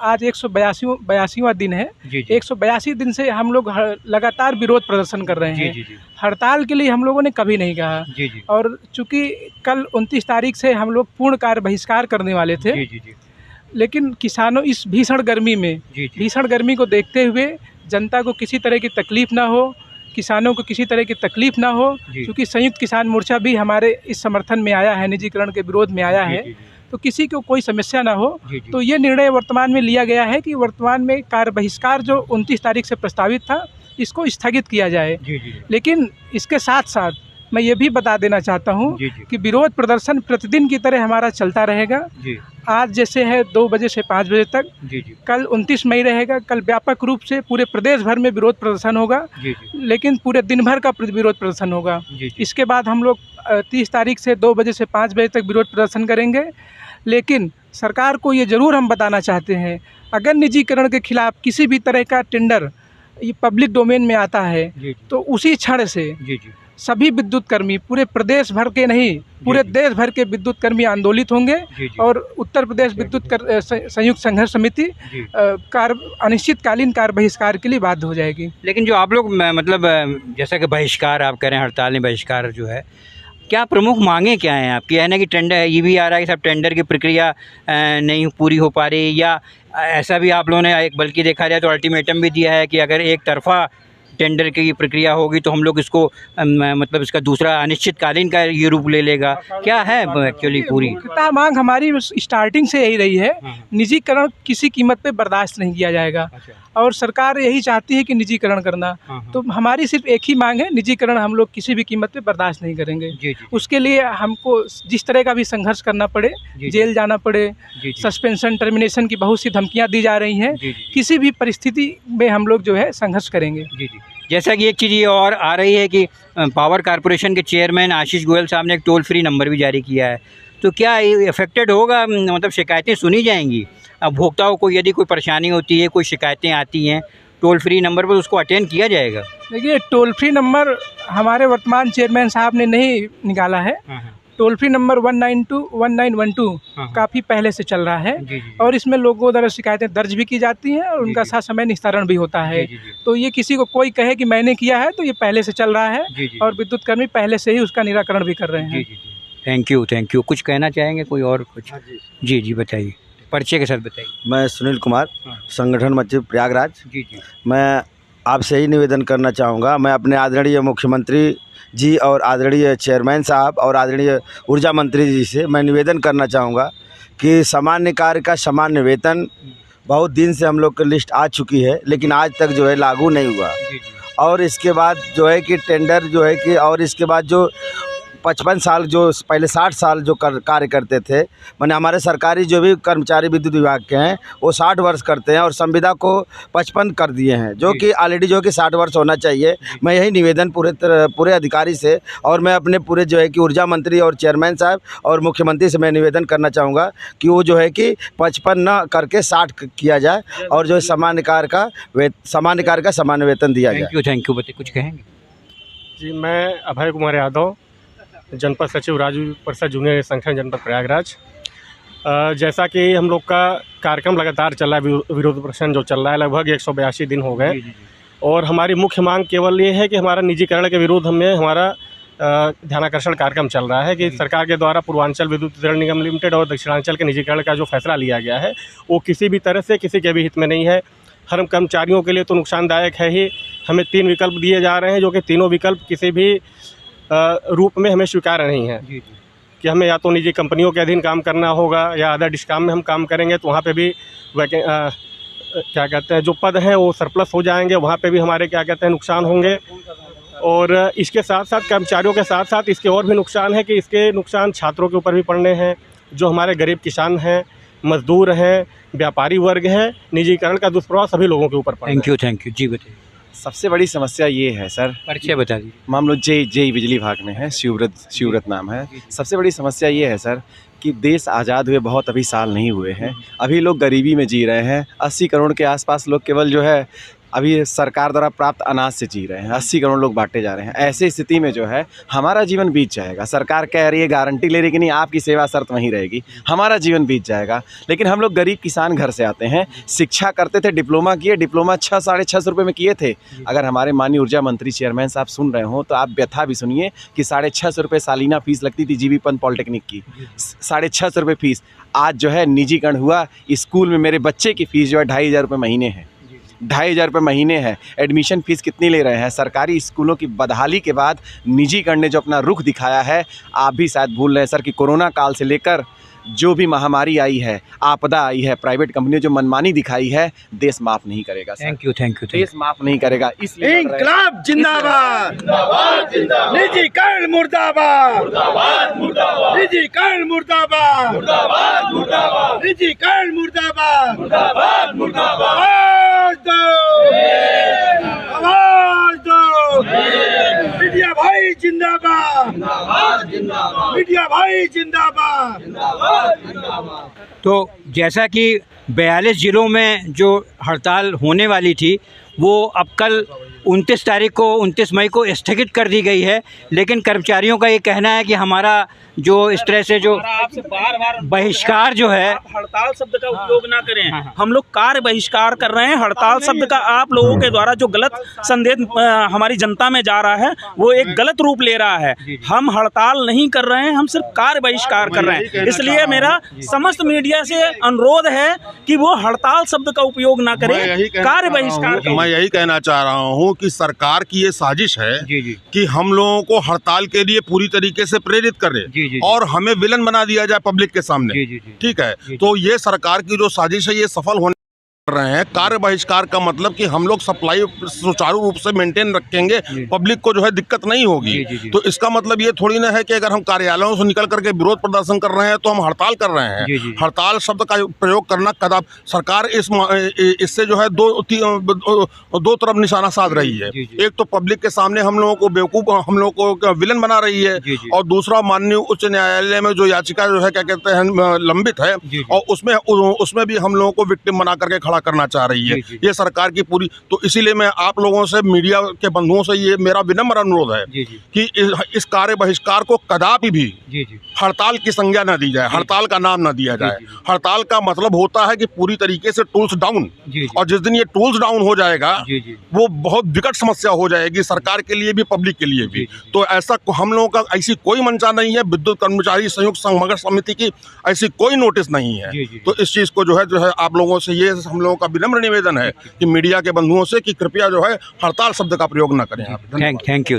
आज 182वां दिन है। जी जी 182 दिन से हम लोग लगातार विरोध प्रदर्शन कर रहे जी हैं। जी जी हड़ताल के लिए हम लोगों ने कभी नहीं कहा। जी जी और चूंकि कल 29 तारीख से हम लोग पूर्ण कार्य बहिष्कार करने वाले थे, जी जी जी लेकिन किसानों इस भीषण गर्मी में, जी जी भीषण गर्मी को देखते हुए जनता को किसी तरह की तकलीफ़ ना हो, किसानों को किसी तरह की तकलीफ़ ना हो, जी क्योंकि संयुक्त किसान मोर्चा भी हमारे इस समर्थन में आया है, निजीकरण के विरोध में आया जी है, जी जी तो किसी को कोई समस्या ना हो। जी जी तो ये निर्णय वर्तमान में लिया गया है कि वर्तमान में कार्य बहिष्कार जो 29 तारीख से प्रस्तावित था, इसको स्थगित किया जाए। जी जी लेकिन इसके साथ साथ मैं ये भी बता देना चाहता हूँ जी जी कि विरोध प्रदर्शन प्रतिदिन की तरह हमारा चलता रहेगा। जी आज जैसे है 2 बजे से 5 बजे तक, जी जी कल 29 मई रहेगा। कल व्यापक रूप से पूरे प्रदेश भर में विरोध प्रदर्शन होगा, जी जी लेकिन पूरे दिन भर का विरोध प्रदर्शन होगा। जी इसके बाद हम लोग 30 तारीख से 2 बजे से 5 बजे तक विरोध प्रदर्शन करेंगे। लेकिन सरकार को ये ज़रूर हम बताना चाहते हैं, अगर निजीकरण के खिलाफ किसी भी तरह का टेंडर ये पब्लिक डोमेन में आता है, जी तो उसी क्षण से जी जी सभी विद्युत कर्मी, पूरे प्रदेश भर के नहीं, पूरे जी। देश भर के विद्युत कर्मी आंदोलित होंगे। जी जी और उत्तर प्रदेश विद्युत संयुक्त संघर्ष समिति जी अनिश्चितकालीन कार्य बहिष्कार के लिए बाध्य हो जाएगी। लेकिन जो आप लोग मतलब जैसा कि बहिष्कार आप कह रहे हैं, हड़ताल में बहिष्कार जो है, क्या प्रमुख मांगे क्या हैं आपकी? है ना कि टेंडर ये भी आ रहा है कि सब टेंडर की प्रक्रिया नहीं पूरी हो पा रही, या ऐसा भी आप लोगों ने एक बल्कि देखा जाए तो अल्टीमेटम भी दिया है कि अगर एक तरफा टेंडर की प्रक्रिया होगी तो हम लोग इसको मतलब इसका दूसरा अनिश्चितकालीन का ये रूप ले लेगा। क्या है एक्चुअली पूरी मुख्यतः मांग हमारी स्टार्टिंग से यही रही है, निजीकरण किसी कीमत पे बर्दाश्त नहीं किया जाएगा। और सरकार यही चाहती है कि निजीकरण करना। तो हमारी सिर्फ एक ही मांग है, निजीकरण हम लोग किसी भी कीमत पे बर्दाश्त नहीं करेंगे। जी जी उसके लिए हमको जिस तरह का भी संघर्ष करना पड़े, जी। जेल जाना पड़े, जी जी सस्पेंशन टर्मिनेशन की बहुत सी धमकियां दी जा रही हैं, जी जी किसी भी परिस्थिति में हम लोग जो है संघर्ष करेंगे। जी जी। जैसा कि एक चीज़ ये और आ रही है कि पावर कॉरपोरेशन के चेयरमैन आशीष गोयल साहब ने एक टोल फ्री नंबर भी जारी किया है, तो क्या ये अफेक्टेड होगा? मतलब शिकायतें सुनी जाएंगी? उपभोक्ताओं को यदि कोई परेशानी होती है, कोई शिकायतें आती हैं, टोल फ्री नंबर पर उसको अटेंड किया जाएगा? देखिए, टोल फ्री नंबर हमारे वर्तमान चेयरमैन साहब ने नहीं निकाला है। टोल फ्री नंबर 1921912 काफ़ी पहले से चल रहा है। जी जी और इसमें लोगों द्वारा शिकायतें दर्ज भी की जाती हैं और उनका जी। समय निस्तारण भी होता है। जी जी तो ये किसी को कोई कहे कि मैंने किया है, तो ये पहले से चल रहा है जी जी और विद्युत कर्मी पहले से ही उसका निराकरण भी कर रहे जी हैं। जी जी। Thank you. कुछ कहना चाहेंगे कोई और कुछ? जी जी बताइए, परिचय के साथ बताइए। मैं सुनील कुमार, संगठन मंत्री प्रयागराज। जी जी मैं आपसे ही निवेदन करना चाहूँगा, मैं अपने आदरणीय मुख्यमंत्री जी और आदरणीय चेयरमैन साहब और आदरणीय ऊर्जा मंत्री जी से मैं निवेदन करना चाहूँगा कि सामान्य कार्य का सामान्य वेतन बहुत दिन से हम लोग की लिस्ट आ चुकी है, लेकिन आज तक जो है लागू नहीं हुआ। जी जी और इसके बाद जो है कि टेंडर जो है कि, और इसके बाद जो 55 साल जो पहले 60 साल जो कार्य करते थे, माने हमारे सरकारी जो भी कर्मचारी विद्युत विभाग के हैं वो 60 वर्ष करते हैं और संविदा को 55 कर दिए हैं, जो कि ऑलरेडी जो कि 60 वर्ष होना चाहिए। मैं यही निवेदन पूरे अधिकारी से और मैं अपने पूरे जो है कि ऊर्जा मंत्री और चेयरमैन साहब और मुख्यमंत्री से मैं निवेदन करना चाहूँगा कि वो जो है कि 55 न करके 60 किया जाए और जो सामान्य कार्य का सामान्य वेतन दिया जाए। Thank you. बताइए, कुछ कहेंगे? जी, मैं अभय कुमार यादव, जनपद सचिव राज्य परिषद जूनियर संगठन जनपद प्रयागराज। जैसा कि हम लोग का कार्यक्रम लगातार चल रहा है, विरोध प्रदर्शन जो चल रहा है, लगभग 182 दिन हो गए। और हमारी मुख्य मांग केवल ये है कि हमारा निजीकरण के विरोध में हमारा ध्यानाकर्षण कार्यक्रम चल रहा है कि सरकार के द्वारा पूर्वांचल विद्युत वितरण निगम लिमिटेड और दक्षिणांचल के निजीकरण का जो फैसला लिया गया है वो किसी भी तरह से किसी के भी हित में नहीं है। हम कर्मचारियों के लिए तो नुकसानदायक है ही। हमें 3 विकल्प दिए जा रहे हैं, जो कि तीनों विकल्प किसी भी रूप में हमें स्वीकार्य नहीं है। कि हमें या तो निजी कंपनियों के अधीन काम करना होगा या अदर डिस्काम में हम काम करेंगे, तो वहाँ पे भी क्या कहते हैं जो पद हैं वो सरप्लस हो जाएंगे, वहाँ पे भी हमारे क्या कहते हैं नुकसान होंगे। और इसके साथ साथ कर्मचारियों के साथ साथ इसके और भी नुकसान है कि इसके नुकसान छात्रों के ऊपर भी पड़ने हैं, जो हमारे गरीब किसान हैं, मजदूर हैं, व्यापारी वर्ग हैं। निजीकरण का दुष्प्रभाव सभी लोगों के ऊपर पड़ेगा। Thank you. जी बताइए। सबसे बड़ी समस्या ये है सर, परिचय बता दीजिए। मान लो जेई बिजली विभाग में है, शिवव्रत नाम है। सबसे बड़ी समस्या ये है सर कि देश आज़ाद हुए बहुत अभी साल नहीं हुए हैं, अभी लोग गरीबी में जी रहे हैं। 80 करोड़ के आसपास लोग केवल जो है अभी सरकार द्वारा प्राप्त अनाज से जी रहे हैं, 80 करोड़ लोग बांटे जा रहे हैं। ऐसी स्थिति में जो है हमारा जीवन बीत जाएगा। सरकार कह रही है, गारंटी ले रही कि नहीं आपकी सेवा शर्त वहीं रहेगी, हमारा जीवन बीत जाएगा। लेकिन हम लोग गरीब किसान घर से आते हैं, शिक्षा करते थे, डिप्लोमा किए, डिप्लोमा 6 साढ़े 600 रुपये में किए थे। अगर हमारे माननीय ऊर्जा मंत्री चेयरमैन साहब सुन रहे हो तो आप व्यथा भी सुनिए कि 650 रुपये सालीना फीस लगती थी जीबी पंत पॉलिटेक्निक की, 650 रुपये फीस। आज जो है निजीकरण हुआ, स्कूल में मेरे बच्चे की फ़ीस जो है 2500 रुपये महीने है, 2500 रुपये महीने है। एडमिशन फ़ीस कितनी ले रहे हैं? सरकारी स्कूलों की बदहाली के बाद निजीकरण ने जो अपना रुख दिखाया है, आप भी शायद भूल रहे हैं सर कि कोरोना काल से लेकर जो भी महामारी आई है, आपदा आई है, प्राइवेट कंपनियों जो मनमानी दिखाई है, देश माफ़ नहीं करेगा सर। थैंक यू देश माफ़ नहीं करेगा। इसलिए इंकलाब जिंदाबाद, निजीकरण मुर्दाबाद, निजीकरण मुर्दाबाद, निजीकरण मुर्दाबाद, आवाज दो, आवाज दो, मीडिया भाई जिंदाबाद, मीडिया भाई जिंदाबाद। तो जैसा कि 42 ज़िलों में जो हड़ताल होने वाली थी वो अब कल 29 मई को स्थगित कर दी गई है, लेकिन कर्मचारियों का ये कहना है कि हमारा जो इस तरह से जो आपसे बार बहिष्कार जो है, हड़ताल शब्द का उपयोग ना करें। हम लोग कार्य बहिष्कार कर रहे हैं। हड़ताल शब्द का आप लोगों के द्वारा जो गलत संदेश हमारी जनता में जा रहा है वो एक गलत रूप ले रहा है। हम हड़ताल नहीं कर रहे हैं, हम सिर्फ कार्य बहिष्कार कर रहे हैं। इसलिए मेरा समस्त मीडिया से अनुरोध है कि वो हड़ताल शब्द का उपयोग ना करें, कार्य बहिष्कार। मैं यही कहना चाह रहा हूँ कि सरकार की ये साजिश है कि हम लोगों को हड़ताल के लिए पूरी तरीके से प्रेरित करे और हमें विलन बना दिया जाए पब्लिक के सामने। ठीक है, तो ये सरकार की जो साजिश है ये सफल होने कर रहे हैं। कार्य बहिष्कार का मतलब कि हम लोग सप्लाई सुचारू रूप से मेंटेन रखेंगे, पब्लिक को जो है दिक्कत नहीं होगी। तो इसका मतलब ये थोड़ी ना है कि अगर हम कार्यालयों से निकल करके विरोध प्रदर्शन कर रहे हैं तो हम हड़ताल कर रहे हैं। हड़ताल शब्द का प्रयोग करना कदाप सरकार इससे जो है दो तरफ निशाना साध रही है। एक तो पब्लिक के सामने हम लोगों को बेवकूफ, हम लोगों को विलन बना रही है, और दूसरा माननीय उच्च न्यायालय में जो याचिका जो है क्या कहते हैं लंबित है, और उसमें भी हम लोगों को विक्टिम बना करके खड़ा करना चाह रही है। ये सरकार की पूरी, तो इसीलिए मैं आप लोगों से, मीडिया के बंधुओं से ये मेरा विनम्र अनुरोध है कि इस कार्य बहिष्कार को कदापि भी हड़ताल की संज्ञा न दी जाए, हड़ताल का नाम न दिया जाए। हड़ताल का मतलब होता है कि पूरी तरीके से टूल्स डाउन, और जिस दिन ये टूल्स डाउन हो जाएगा वो बहुत विकट समस्या हो जाएगी सरकार के लिए भी, पब्लिक के लिए भी। तो ऐसा हम लोगों का ऐसी कोई मंशा नहीं है, विद्युत कर्मचारी संयुक्त संघर्ष समिति की ऐसी कोई नोटिस नहीं है। तो इस चीज को जो है आप लोगों से ये हम लोगों का विनम्र निवेदन है कि मीडिया के बंधुओं से कि कृपया जो है हड़ताल शब्द का प्रयोग न करें। Thank you.